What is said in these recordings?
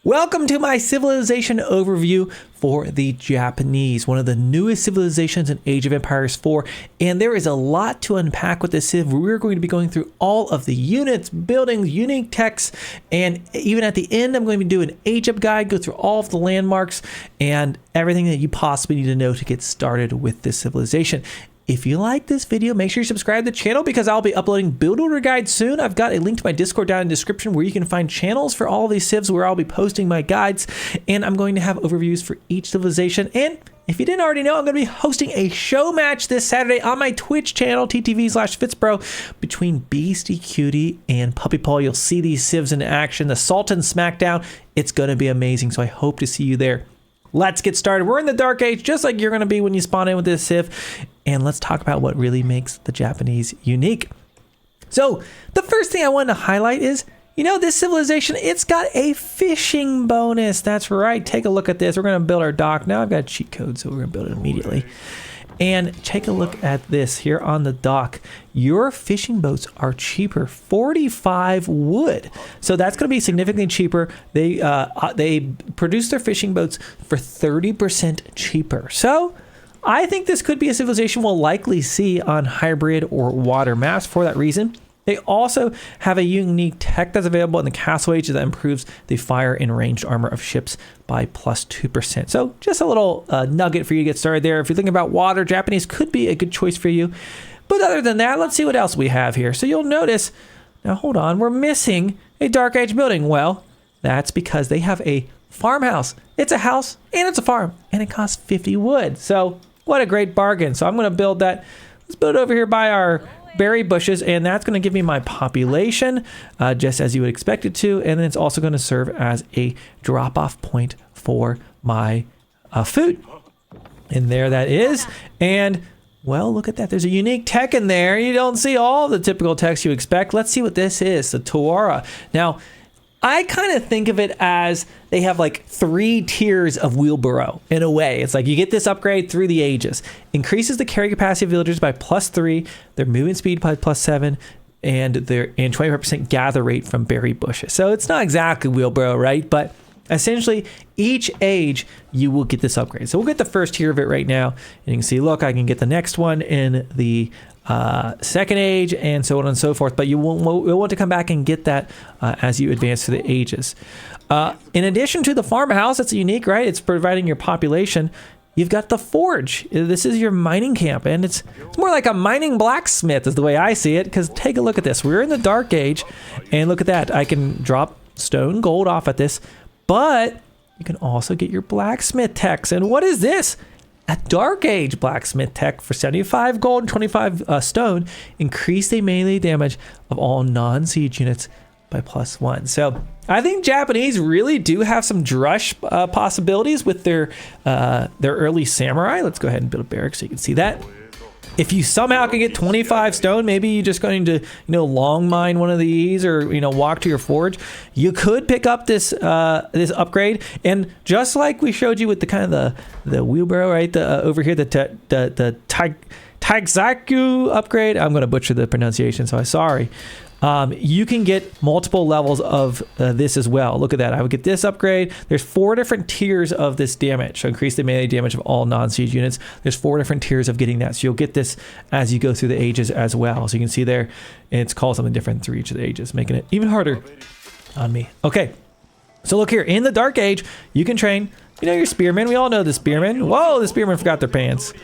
Welcome to my civilization overview for the Japanese, one of the newest civilizations in Age of Empires 4, and there is a lot to unpack with this civ. We're going to be going through all of the units, buildings, unique techs, and even at the end, I'm going to do an age-up guide, go through all of the landmarks and everything that you possibly need to know to get started with this civilization. If you like this video, make sure you subscribe to the channel because I'll be uploading build order guides soon. I've got a link to my Discord down in the description where you can find channels for all of these civs where I'll be posting my guides, and I'm going to have overviews for each civilization. And if you didn't already know, I'm going to be hosting a show match this Saturday on my Twitch channel, ttv/FitzBro, between Beastie Cutie and Puppy Paul. You'll see these civs in action, the Sultans Smackdown. It's going to be amazing, so I hope to see you there. Let's get started. We're in the Dark Age, just like you're going to be when you spawn in with this civ. And let's talk about what really makes the Japanese unique. So the first thing I wanted to highlight is, this civilization, it's got a fishing bonus. That's right. Take a look at this. We're going to build our dock. Now I've got a cheat code, so we're going to build it immediately. And take a look at this here on the dock. Your fishing boats are cheaper, 45 wood. So that's going to be significantly cheaper. They produce their fishing boats for 30% cheaper. So I think this could be a civilization we'll likely see on hybrid or water maps for that reason. They also have a unique tech that's available in the Castle Age that improves the fire and ranged armor of ships by plus 2%. So just a little nugget for you to get started there. If you're thinking about water, Japanese could be a good choice for you. But other than that, let's see what else we have here. So you'll notice, now hold on, we're missing a Dark Age building. Well, that's because they have a farmhouse. It's a house and it's a farm, and it costs 50 wood. So what a great bargain. So I'm going to build that. Let's build it over here by our berry bushes, and that's going to give me my population, just as you would expect it to. And then it's also going to serve as a drop-off point for my food. And there that is. And well, look at that. There's a unique tech in there. You don't see all the typical techs you expect. Let's see what this is. The Toara. Now, I kind of think of it as they have like 3 tiers of wheelbarrow in a way. It's like you get this upgrade through the ages. Increases the carry capacity of villagers by +3, their movement speed by +7, and their 25% gather rate from berry bushes. So it's not exactly wheelbarrow, right? But essentially each age you will get this upgrade. So we'll get the first tier of it right now. And you can see, look, I can get the next one in the second age, and so on and so forth, but you'll want to come back and get that as you advance through the ages. In addition to the farmhouse, it's unique, right? It's providing your population. You've got the forge. This is your mining camp, and it's more like a mining blacksmith is the way I see it, because take a look at this. We're in the Dark Age, and look at that. I can drop stone gold off at this, but you can also get your blacksmith techs. And what is this? A Dark Age blacksmith tech for 75 gold and 25 stone. Increase the melee damage of all non-siege units by +1. So I think Japanese really do have some drush possibilities with their early samurai. Let's go ahead and build a barrack so you can see that. If you somehow can get 25 stone, maybe you're just going to, long mine one of these, or, walk to your forge. You could pick up this this upgrade, and just like we showed you with the kind of the wheelbarrow, right? Over here, the Taigzaku upgrade. I'm going to butcher the pronunciation, so I'm sorry. You can get multiple levels of this as well. Look at that. I would get this upgrade. There's 4 different tiers of this damage. So increase the melee damage of all non-siege units. There's 4 different tiers of getting that. So you'll get this as you go through the ages as well. So you can see there, it's called something different through each of the ages, making it even harder on me. Okay. So look here, in the Dark Age, you can train, your spearmen. We all know the spearmen. Whoa, the spearmen forgot their pants.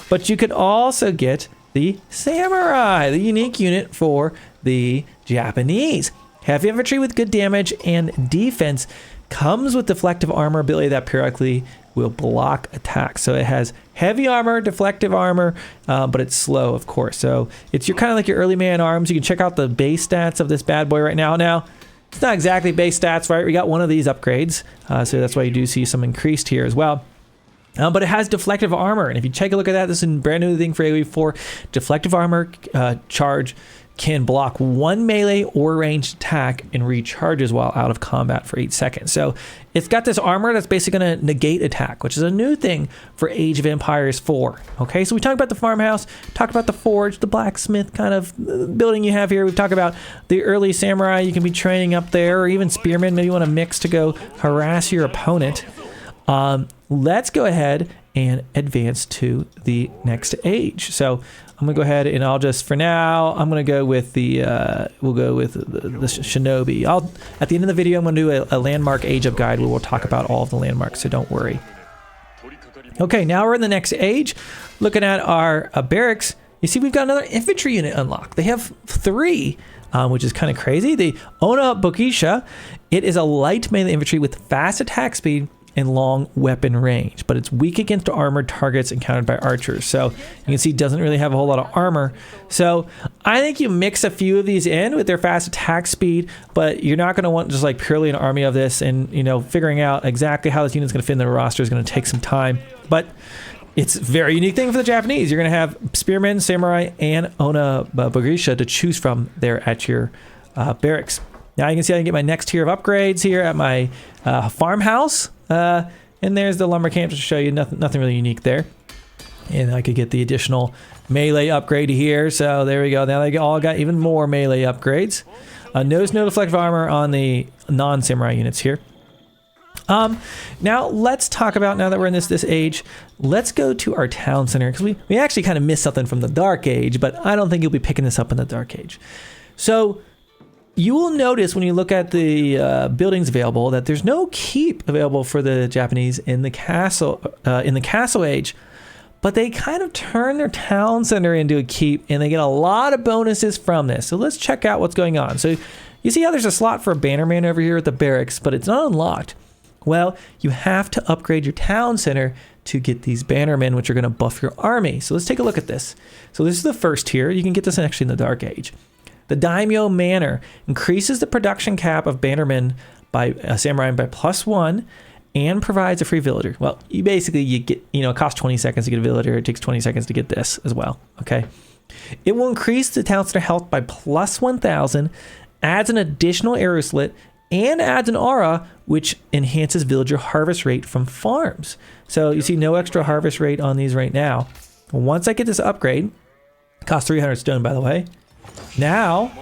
But you could also get the samurai, the unique unit for the Japanese. Heavy infantry with good damage and defense, comes with deflective armor ability that periodically will block attacks. So it has heavy armor, deflective armor, but it's slow, of course. So it's kind of like your early man arms. You can check out the base stats of this bad boy right now. Now, it's not exactly base stats, right? We got one of these upgrades, so that's why you do see some increased here as well. But it has deflective armor, and if you take a look at that, this is a brand new thing for AoE4. Deflective armor charge can block one melee or ranged attack and recharges while out of combat for 8 seconds. So it's got this armor that's basically going to negate attack, which is a new thing for Age of Empires 4. Okay, so we talked about the farmhouse, talked about the forge, the blacksmith kind of building you have here. We've talked about the early samurai you can be training up there, or even spearmen. Maybe you want to mix to go harass your opponent. Let's go ahead and advance to the next age. So I'm gonna go ahead and I'll just, for now, I'm gonna go with the, we'll go with the shinobi. At the end of the video, I'm gonna do a landmark age up guide where we'll talk about all of the landmarks, so don't worry. Okay, now we're in the next age. Looking at our barracks, you see we've got another infantry unit unlocked. They have 3, which is kind of crazy. The unlockable. It is a light melee infantry with fast attack speed and long weapon range, but it's weak against armored targets encountered by archers. So you can see it doesn't really have a whole lot of armor. So I think you mix a few of these in with their fast attack speed, but you're not going to want just like purely an army of this, and you know, figuring out exactly how this unit's going to fit in the roster is going to take some time. But it's a very unique thing for the Japanese. You're going to have spearmen, samurai, and unlockable to choose from there at your barracks. Now you can see I can get my next tier of upgrades here at my farmhouse. And there's the lumber camp to show you nothing really unique there. And I could get the additional melee upgrade here. So there we go. Now they all got even more melee upgrades. No deflective armor on the non-samurai units here. Now let's talk about, now that we're in this age, let's go to our town center, because we actually kind of missed something from the Dark Age, but I don't think you'll be picking this up in the Dark Age. So you will notice when you look at the buildings available that there's no keep available for the Japanese in the castle age, but they kind of turn their town center into a keep, and they get a lot of bonuses from this. So let's check out what's going on. So you see how there's a slot for a bannerman over here at the barracks, but it's not unlocked. Well, you have to upgrade your town center to get these bannermen, which are going to buff your army. So let's take a look at this. So this is the first tier. You can get this actually in the Dark Age. The Daimyo Manor increases the production cap of bannermen by samurai by +1 and provides a free villager. Well, you get, it costs 20 seconds to get a villager. It takes 20 seconds to get this as well. Okay. It will increase the town center health by +1,000, adds an additional arrow slit, and adds an aura, which enhances villager harvest rate from farms. So you see no extra harvest rate on these right now. Once I get this upgrade, costs 300 stone, by the way. Now,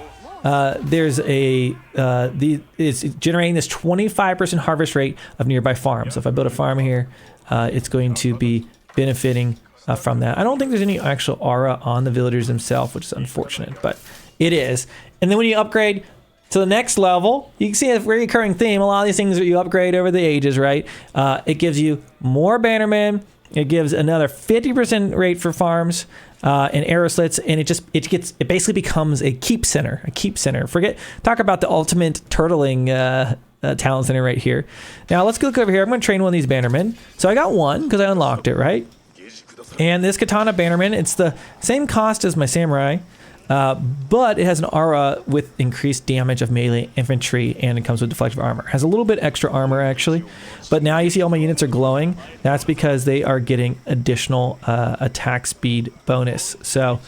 there's it's generating this 25% harvest rate of nearby farms. So if I build a farm here, it's going to be benefiting from that. I don't think there's any actual aura on the villagers themselves, which is unfortunate, but it is. And then when you upgrade to the next level, you can see a recurring theme. A lot of these things that you upgrade over the ages, right? It gives you more bannermen. It gives another 50% rate for farms and arrow slits, and it basically becomes a keep center. Talk about the ultimate turtling talent center right here. Now let's look over here. I'm going to train one of these bannermen. So I got one because I unlocked it, right? And this katana bannerman, it's the same cost as my samurai. But it has an aura with increased damage of melee infantry, and it comes with deflective armor. It has a little bit extra armor actually, but now you see all my units are glowing. That's because they are getting additional attack speed bonus. So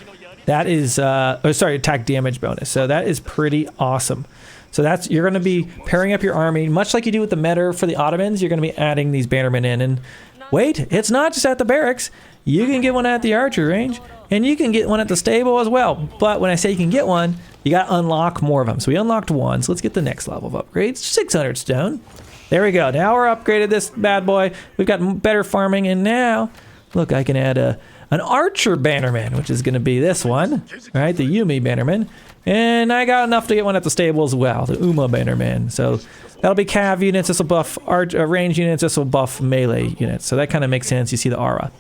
that is, attack damage bonus. So that is pretty awesome. So you're going to be pairing up your army, much like you do with the Metter for the Ottomans. You're going to be adding these bannermen in. And wait, it's not just at the barracks. You can get one at the archer range. And you can get one at the stable as well. But when I say you can get one, you got to unlock more of them. So we unlocked one. So let's get the next level of upgrades. 600 stone. There we go. Now we're upgraded this bad boy. We've got better farming. And now, look, I can add an archer bannerman, which is going to be this one. Right, the Yumi bannerman. And I got enough to get one at the stable as well. The Uma bannerman. So that'll be cav units. This will buff range units. This will buff melee units. So that kind of makes sense. You see the aura.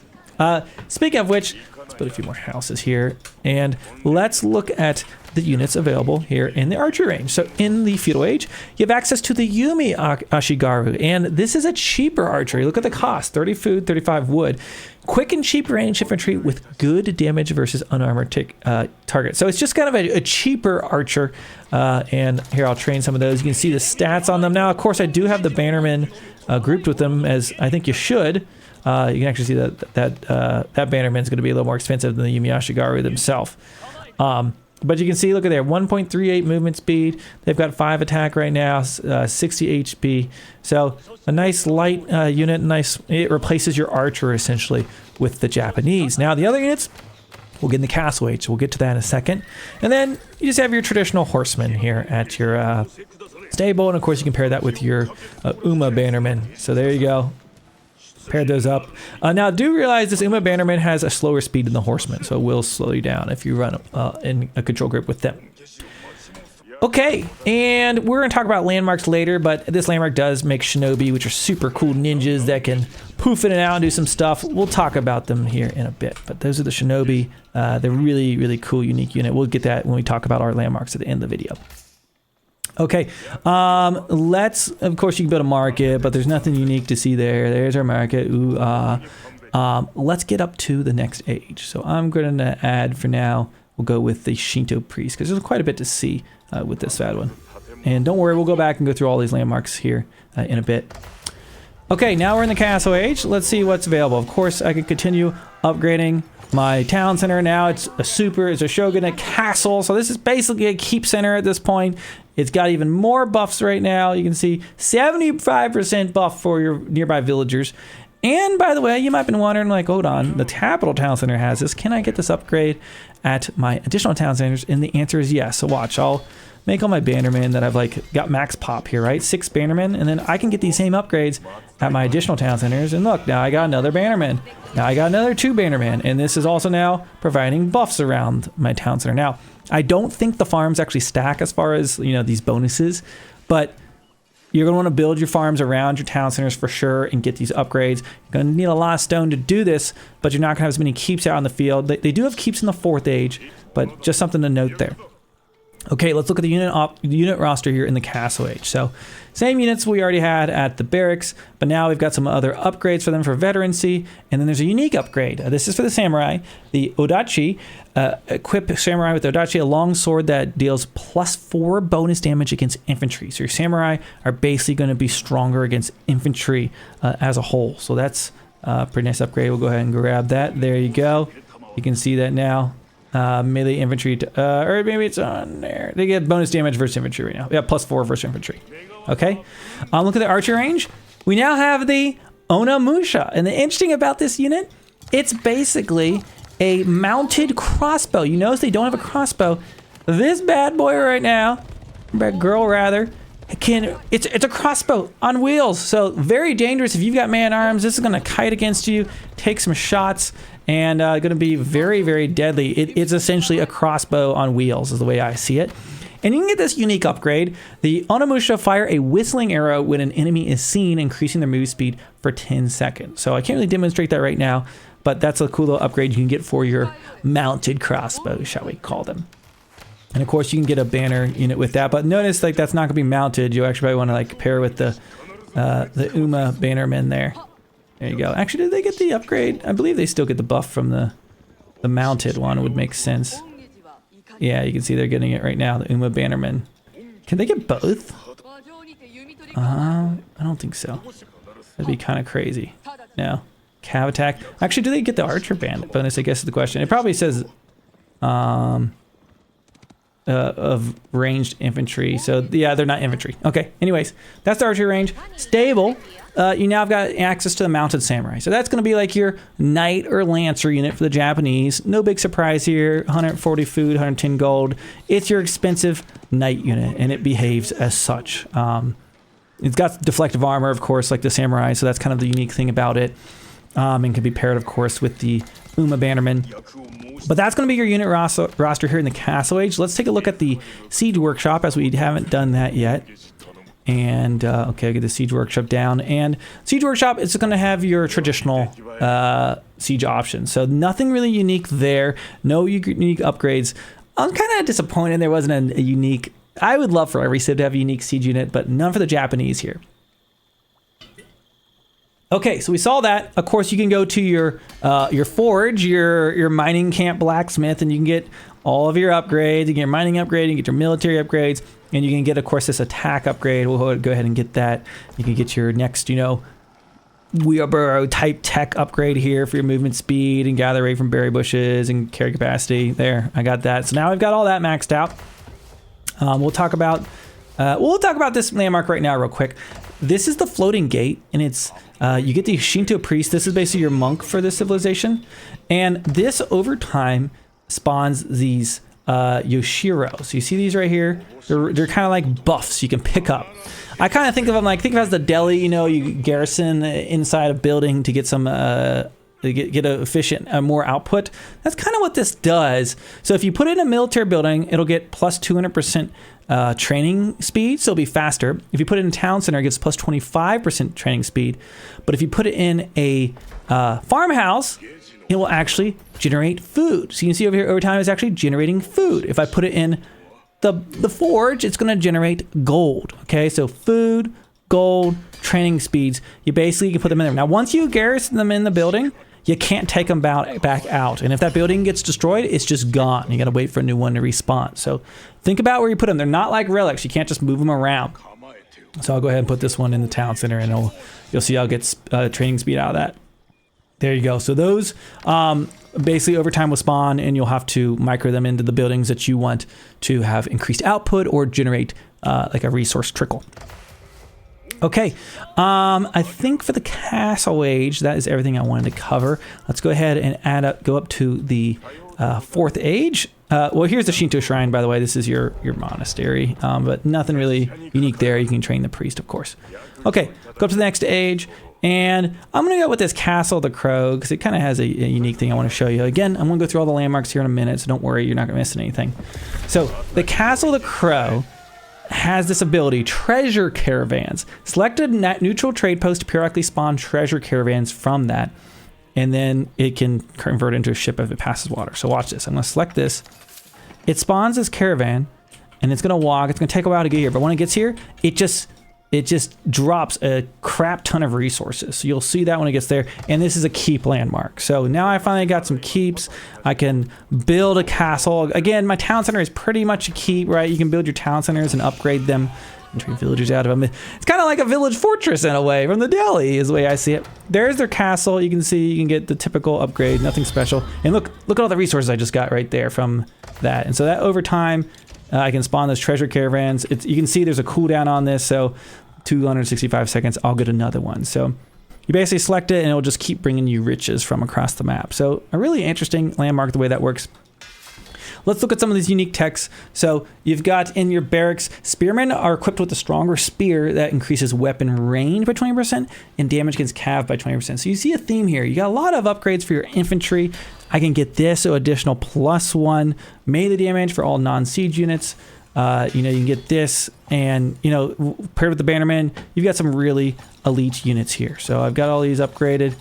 Speaking of which, let's put a few more houses here, and let's look at the units available here in the archer range. So in the feudal age, you have access to the Yumi Ashigaru, and this is a cheaper archery. Look at the cost: 30 food, 35 wood. Quick and cheap range infantry with good damage versus unarmored targets. So it's just kind of a cheaper archer. And here I'll train some of those. You can see the stats on them now. Of course, I do have the bannermen grouped with them, as I think you should. You can actually see that bannerman is going to be a little more expensive than the Yumi Ashigaru themselves. But you can see, look at there, 1.38 movement speed. They've got 5 attack right now, 60 HP. So a nice light unit, it replaces your archer essentially with the Japanese. Now the other units, we'll get in the Castle Age. We'll get to that in a second. And then you just have your traditional horsemen here at your stable. And of course you can pair that with your Uma Bannerman. So there you go. Paired those up. Now do realize this Uma Bannerman has a slower speed than the horseman. So it will slow you down if you run in a control group with them. Okay, and we're going to talk about landmarks later, but this landmark does make shinobi, which are super cool ninjas that can poof in and out and do some stuff. We'll talk about them here in a bit, but those are the shinobi. They're really, really cool, unique unit. We'll get that when we talk about our landmarks at the end of the video. Okay, let's, of course you can build a market, but there's nothing unique to see there. There's our market. Ooh, let's get up to the next age. So I'm going to add, for now, we'll go with the Shinto priest, because there's quite a bit to see with this bad one. And don't worry, we'll go back and go through all these landmarks here in a bit. Okay, now we're in the Castle Age. Let's see what's available. Of course, I can continue upgrading my town center. Now it's a shogunate castle. So this is basically a keep center at this point. It's got even more buffs right now. You can see 75% buff for your nearby villagers. And by the way, you might have been wondering, like, hold on, the capital town center has this. Can I get this upgrade at my additional town centers? And the answer is yes. So watch, I'll make all my bannermen that I've like got max pop here, right? 6 bannermen, and then I can get these same upgrades at my additional town centers. And look, now I got another bannerman. Now I got another 2 bannermen, and this is also now providing buffs around my town center. Now, I don't think the farms actually stack as far as, you know, these bonuses, but you're going to want to build your farms around your town centers for sure and get these upgrades. You're going to need a lot of stone to do this, but you're not going to have as many keeps out in the field. They do have keeps in the 4th age, but just something to note there. Okay, let's look at the unit roster here in the Castle Age. So, same units we already had at the barracks, but now we've got some other upgrades for them for veterancy, and then there's a unique upgrade. This is for the samurai, the Odachi. Equip samurai with Odachi, a long sword that deals +4 bonus damage against infantry. So your samurai are basically going to be stronger against infantry as a whole. So that's a pretty nice upgrade. We'll go ahead and grab that. There you go. You can see that now. Melee infantry, or maybe it's on there. They get bonus damage versus infantry right now. Yeah, +4 versus infantry. Okay. Look at the archer range. We now have the Onamusha. And the interesting about this unit, it's basically a mounted crossbow. You notice they don't have a crossbow. This bad boy right now, bad girl rather, it's a crossbow on wheels. So very dangerous if you've got man-arms. This is going to kite against you, take some shots, and going to be very, very deadly. It's essentially a crossbow on wheels is the way I see it. And you can get this unique upgrade. The Onamusha fire a whistling arrow when an enemy is seen, increasing their move speed for 10 seconds. So I can't really demonstrate that right now, but that's a cool little upgrade you can get for your mounted crossbow, shall we call them. And of course you can get a banner unit with that, but notice like that's not gonna be mounted. You actually probably want to like pair with the Uma bannermen there. There you go. Actually, did they get the upgrade? I believe they still get the buff from the mounted one. It would make sense. Yeah, you can see they're getting it right now, the Uma bannermen. Can they get both? I don't think so. That'd be kind of crazy. No. Cav attack. Actually, do they get the archer band bonus, I guess is the question. It probably says of ranged infantry. So yeah, they're not infantry. Okay, anyways, that's the archery range. Stable, you now have got access to the mounted samurai. So that's going to be like your knight or lancer unit for the Japanese. No big surprise here. 140 food, 110 gold. It's your expensive knight unit, and it behaves as such. It's got deflective armor, of course, like the samurai. So that's kind of the unique thing about it. And can be paired, of course, with the Uma Bannerman. But that's going to be your unit roster here in the Castle Age. Let's take a look at the Siege Workshop, as we haven't done that yet. And, okay, I'll get the Siege Workshop down. And Siege Workshop is going to have your traditional siege options. So nothing really unique there. No unique upgrades. I'm kind of disappointed there wasn't a unique... I would love for every civ to have a unique siege unit, but none for the Japanese here. Okay, so we saw that. Of course, you can go to your forge, your mining camp blacksmith, and you can get all of your upgrades. You get your mining upgrade, you get your military upgrades, and you can get, of course, this attack upgrade. We'll go ahead and get that. You can get your next, you know, wheelbarrow type tech upgrade here for your movement speed and gather rate from berry bushes and carry capacity. There, I got that. So now I've got all that maxed out. We'll talk about this landmark right now real quick. This is the floating gate, and it's you get the Shinto priest. This is basically your monk for this civilization, and this over time spawns these Yoshiro. So you see these right here? They're kind of like buffs you can pick up. I kind of think of them like, think of it as the deli, you know, you garrison inside a building to get some, get a efficient, more output. That's kind of what this does. So if you put it in a military building, it'll get plus 200% training speed, so it'll be faster. If you put it in a town center, it gets plus 25% training speed. But if you put it in a farmhouse, it will actually generate food. So you can see over here, over time, it's actually generating food. If I put it in the forge, it's going to generate gold. Okay, so food, gold, training speeds. You basically can put them in there. Now, once you garrison them in the building, you can't take them back out. And if that building gets destroyed, it's just gone. You got to wait for a new one to respawn. So think about where you put them. They're not like relics. You can't just move them around. So I'll go ahead and put this one in the town center, and you'll see I'll get training speed out of that. There you go. So those basically over time will spawn, and you'll have to micro them into the buildings that you want to have increased output or generate like a resource trickle. Okay, I think for the castle age, that is everything I wanted to cover. Let's go ahead and go up to the 4th age. Well, here's the Shinto shrine, by the way. This is your monastery, but nothing really unique there. You can train the priest, of course. Okay, go up to the next age. And I'm going to go with this Castle of the Crow because it kind of has a unique thing I want to show you. Again, I'm going to go through all the landmarks here in a minute, so don't worry, you're not going to miss anything. So the Castle of the Crow has this ability, treasure caravans. Select a neutral trade post to periodically spawn treasure caravans from that, and then it can convert into a ship if it passes water. So watch this. I'm going to select this. It spawns this caravan, and it's going to walk. It's going to take a while to get here, but when it gets here, it just drops a crap ton of resources. So you'll see that when it gets there. And this is a keep landmark. So now I finally got some keeps. I can build a castle. Again, my town center is pretty much a keep, right? You can build your town centers and upgrade them and train villagers out of them. It's kind of like a village fortress in a way from the Delhi is the way I see it. There's their castle. You can see you can get the typical upgrade, nothing special. And look at all the resources I just got right there from that. And so that over time, I can spawn those treasure caravans. You can see there's a cooldown on this, so 265 seconds, I'll get another one. So you basically select it, and it'll just keep bringing you riches from across the map. So a really interesting landmark the way that works. Let's look at some of these unique techs. So you've got in your barracks, spearmen are equipped with a stronger spear that increases weapon range by 20% and damage against cav by 20%. So you see a theme here. You got a lot of upgrades for your infantry. I can get this, so additional +1 melee damage for all non-siege units. You can get this, and paired with the bannerman, you've got some really elite units here. So I've got all these upgraded.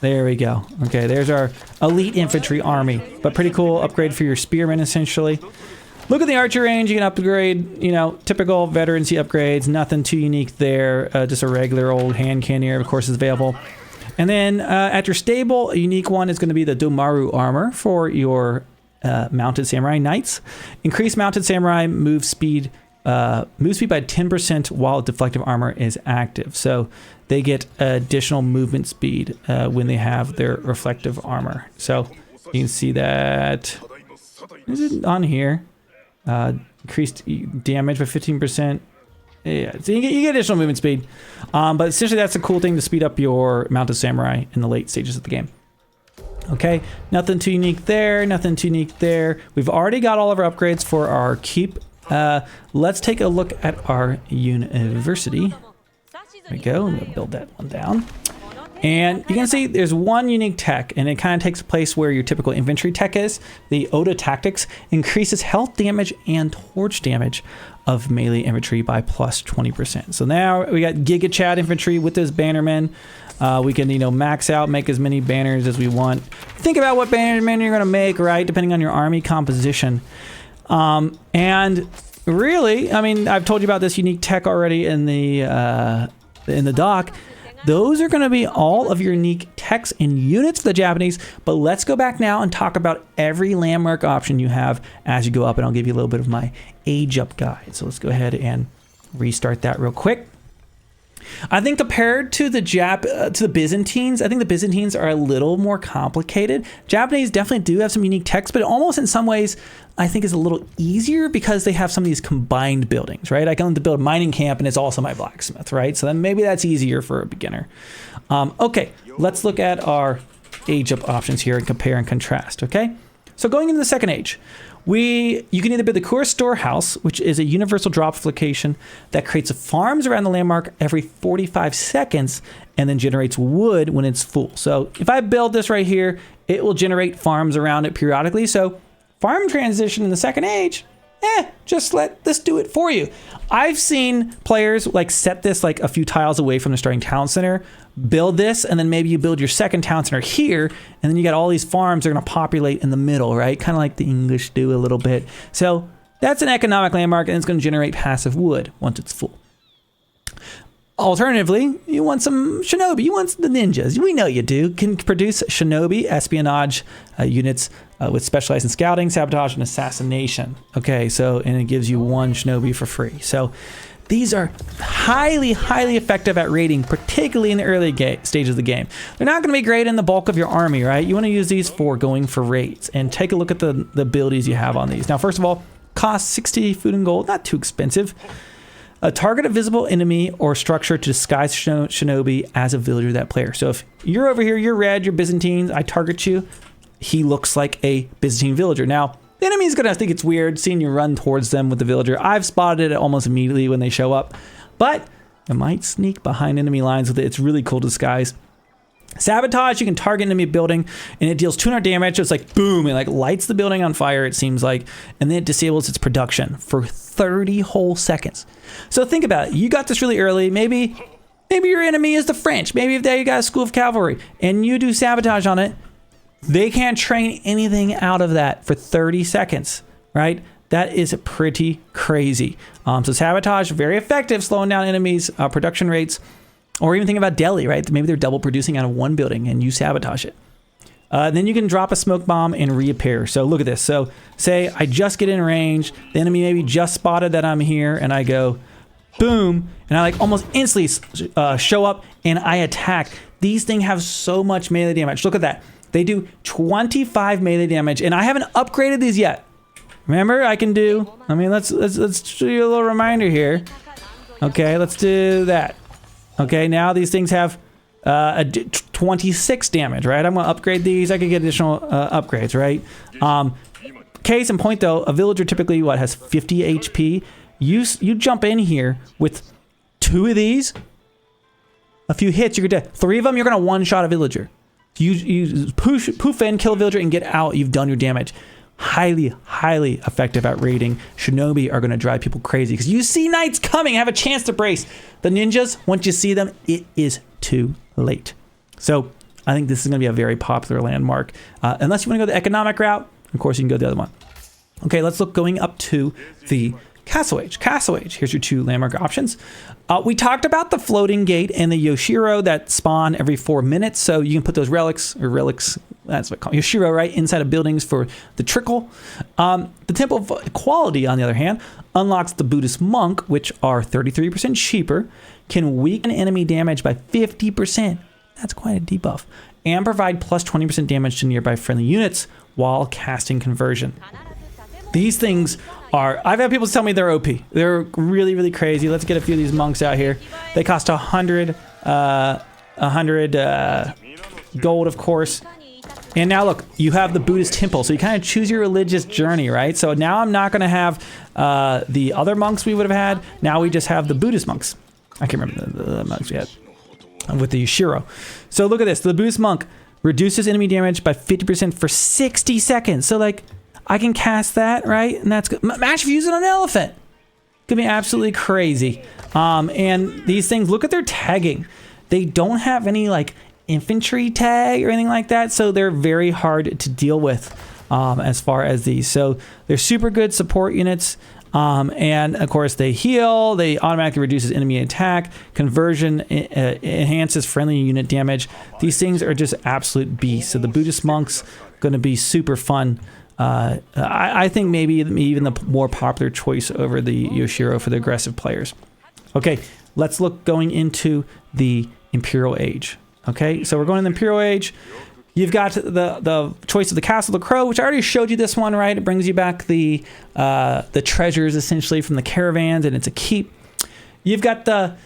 There we go. Okay, there's our elite infantry army, but pretty cool upgrade for your spearmen essentially. Look at the archer range. You can upgrade, typical veterancy upgrades. Nothing too unique there. Just a regular old hand cannoneer, of course, is available. And then at your stable, a unique one is going to be the Domaru armor for your mounted samurai knights. Increase mounted samurai move speed by 10% while deflective armor is active. So they get additional movement speed when they have their reflective armor. So you can see that. Is it on here? Increased damage by 15%. Yeah, so you get additional movement speed. But essentially that's a cool thing to speed up your mounted samurai in the late stages of the game. Okay, nothing too unique there, nothing too unique there. We've already got all of our upgrades for our keep. Let's take a look at our university. There we go, I'm gonna build that one down. And you can see there's one unique tech, and it kind of takes place where your typical infantry tech is. The Oda Tactics increases health damage and torch damage of melee infantry by +20%. So now we got Giga Chad infantry with this bannermen. We can, max out, make as many banners as we want. Think about what bannermen you're gonna make, right? Depending on your army composition. And really, I've told you about this unique tech already in the doc. Those are going to be all of your unique techs and units for the Japanese, but let's go back now and talk about every landmark option you have as you go up, and I'll give you a little bit of my age up guide. So let's go ahead and restart that real quick. I think compared to the Byzantines, I think the Byzantines are a little more complicated. Japanese definitely do have some unique text, but almost in some ways, I think is a little easier because they have some of these combined buildings, right? I can build a mining camp and it's also my blacksmith, right? So then maybe that's easier for a beginner. Okay, let's look at our age up options here and compare and contrast, okay? So going into the second age, you can either build the Kura Storehouse, which is a universal drop location that creates farms around the landmark every 45 seconds and then generates wood when it's full. So if I build this right here, it will generate farms around it periodically. So farm transition in the second age, just let this do it for you. I've seen players like set this like a few tiles away from the starting town center, build this, and then maybe you build your second town center here, and then you got all these farms that are going to populate in the middle, right? Kind of like the English do a little bit. So that's an economic landmark, and it's going to generate passive wood once it's full. Alternatively, you want some shinobi, you want the ninjas. We know you do. Can produce shinobi espionage units with specialized in scouting, sabotage, and assassination. Okay, so, and it gives you one shinobi for free. So these are highly, highly effective at raiding, particularly in the early stages of the game. They're not going to be great in the bulk of your army, right? You want to use these for going for raids. And take a look at the abilities you have on these. Now, first of all, cost 60 food and gold, not too expensive. Target a visible enemy or structure to disguise shinobi as a villager of that player. So if you're over here, you're red, you're Byzantines, I target you, he looks like a Byzantine villager. Now, the enemy's gonna think it's weird seeing you run towards them with the villager. I've spotted it almost immediately when they show up, but it might sneak behind enemy lines with it. It's really cool disguise. Sabotage, you can target an enemy building and it deals 200 damage. So it's like boom, it like lights the building on fire, it seems like, and then it disables its production for 30 whole seconds. So think about it. You got this really early. Maybe your enemy is the French. Maybe if they got a school of cavalry and you do sabotage on it, they can't train anything out of that for 30 seconds, right? That is pretty crazy. So sabotage, very effective, slowing down enemies' production rates. Or even think about Delhi, right? Maybe they're double producing out of one building and you sabotage it. Then you can drop a smoke bomb and reappear. So look at this. So say I just get in range, the enemy maybe just spotted that I'm here, and I go boom, and I like almost instantly show up and I attack. These things have so much melee damage. Look at that. They do 25 melee damage, and I haven't upgraded these yet. Remember, I can do. I mean, let's show you a little reminder here. Okay, let's do that. Okay, now these things have 26 damage, right? I'm going to upgrade these. I could get additional upgrades, right? Case in point, though, a villager typically, has 50 HP. You jump in here with 2 of these, a few hits, you're dead. 3 of them, you're going to one-shot a villager. You poof in, kill a villager, and get out. You've done your damage. Highly, highly effective at raiding. Shinobi are going to drive people crazy because you see knights coming, have a chance to brace. The ninjas, once you see them, it is too late. So I think this is going to be a very popular landmark. Unless you want to go the economic route, of course, you can go the other one. Okay, let's look going up to the Castle Age. Castle Age, here's your 2 landmark options. We talked about the floating gate and the Yoshiro that spawn every 4 minutes. So you can put those relics, that's what I call it, Yoshiro, right, inside of buildings for the trickle. The Temple of Equality, on the other hand, unlocks the Buddhist monk, which are 33% cheaper, can weaken enemy damage by 50%. That's quite a debuff. And provide plus 20% damage to nearby friendly units while casting conversion. These things are, I've had people tell me they're OP. They're really, really crazy. Let's get a few of these monks out here. They cost 100 gold, of course. And now look, you have the Buddhist temple. So you kind of choose your religious journey, right? So now I'm not going to have the other monks we would have had. Now we just have the Buddhist monks. I can't remember the monks we had with the Yoshiro. So look at this. The Buddhist monk reduces enemy damage by 50% for 60 seconds. So like, I can cast that, right? And that's good. Match if you use it on an elephant. Could be absolutely crazy. And these things, look at their tagging. They don't have any like infantry tag or anything like that. So they're very hard to deal with as far as these. So they're super good support units. And of course they heal, they automatically reduces enemy attack, conversion enhances friendly unit damage. These things are just absolute beasts. So the Buddhist monks going to be super fun. I think maybe even the more popular choice over the Yoshiro for the aggressive players. Okay, let's look going into the Imperial Age. Okay, so we're going to the Imperial Age. You've got the choice of the Castle of the Crow, which I already showed you this one, right? It brings you back the treasures essentially from the caravans, and it's a keep. You've got the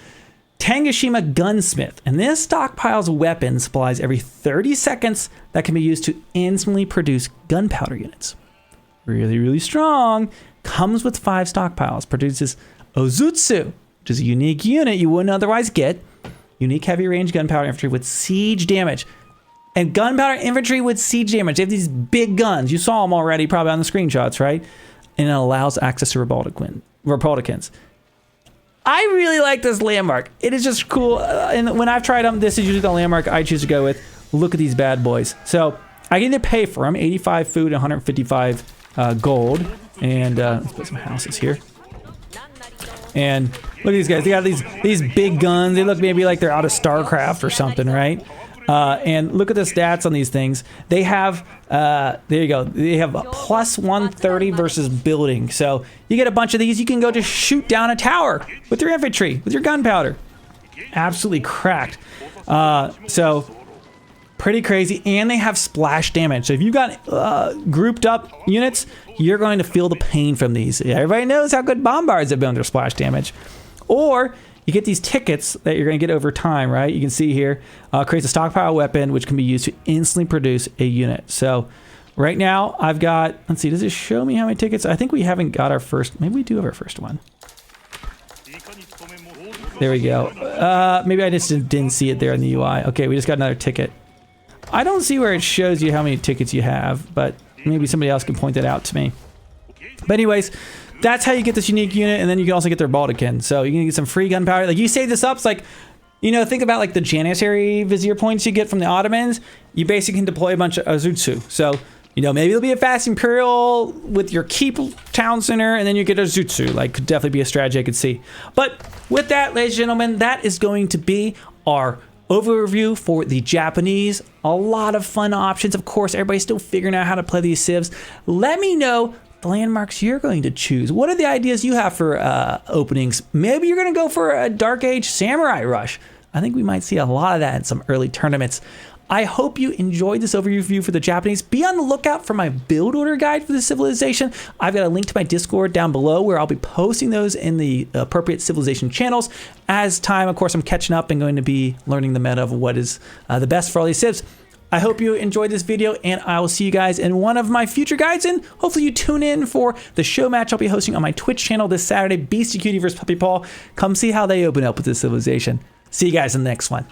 Tangashima Gunsmith, and this stockpiles weapon supplies every 30 seconds that can be used to instantly produce gunpowder units. Really, really strong. Comes with 5 stockpiles. Produces Ozutsu, which is a unique unit you wouldn't otherwise get. Unique heavy range gunpowder infantry with siege damage. And gunpowder infantry with siege damage. They have these big guns. You saw them already probably on the screenshots, right? And it allows access to Republicans. I really like this landmark. It is just cool. And when I've tried them, this is usually the landmark I choose to go with. Look at these bad boys. So I can either pay for them, 85 food and 155 gold. And let's put some houses here. And look at these guys. They got these big guns. They look maybe like they're out of StarCraft or something, right? And look at the stats on these things. They have, there you go. They have a plus 130 versus building. So you get a bunch of these. You can go just shoot down a tower with your infantry, with your gunpowder. Absolutely cracked. So pretty crazy. And they have splash damage. So if you've got grouped up units, you're going to feel the pain from these. Everybody knows how good bombards have been under splash damage. Or you get these tickets that you're going to get over time, right? You can see here, creates a stockpile weapon, which can be used to instantly produce a unit. So right now I've got, let's see, does it show me how many tickets? I think we haven't got our first, maybe we do have our first one. There we go. Maybe I just didn't see it there in the UI. Okay, we just got another ticket. I don't see where it shows you how many tickets you have, but maybe somebody else can point that out to me. But anyways, that's how you get this unique unit, and then you can also get their Baltican. So you can get some free gunpowder. Like, you save this up, it's like, you know, think about like the Janissary Vizier points you get from the Ottomans. You basically can deploy a bunch of Ozutsu. So, you know, maybe it'll be a fast Imperial with your keep town center, and then you get Ozutsu. Like, could definitely be a strategy I could see. But with that, ladies and gentlemen, that is going to be our overview for the Japanese. A lot of fun options. Of course, everybody's still figuring out how to play these civs. Let me know the landmarks you're going to choose. What are the ideas you have for openings? Maybe you're going to go for a Dark Age Samurai Rush. I think we might see a lot of that in some early tournaments. I hope you enjoyed this overview for the Japanese. Be on the lookout for my build order guide for the civilization. I've got a link to my Discord down below where I'll be posting those in the appropriate civilization channels. As time, of course, I'm catching up and going to be learning the meta of what is the best for all these civs. I hope you enjoyed this video, and I will see you guys in one of my future guides, and hopefully you tune in for the show match I'll be hosting on my Twitch channel this Saturday, Beastie Cutie vs. Puppy Paul. Come see how they open up with this civilization. See you guys in the next one.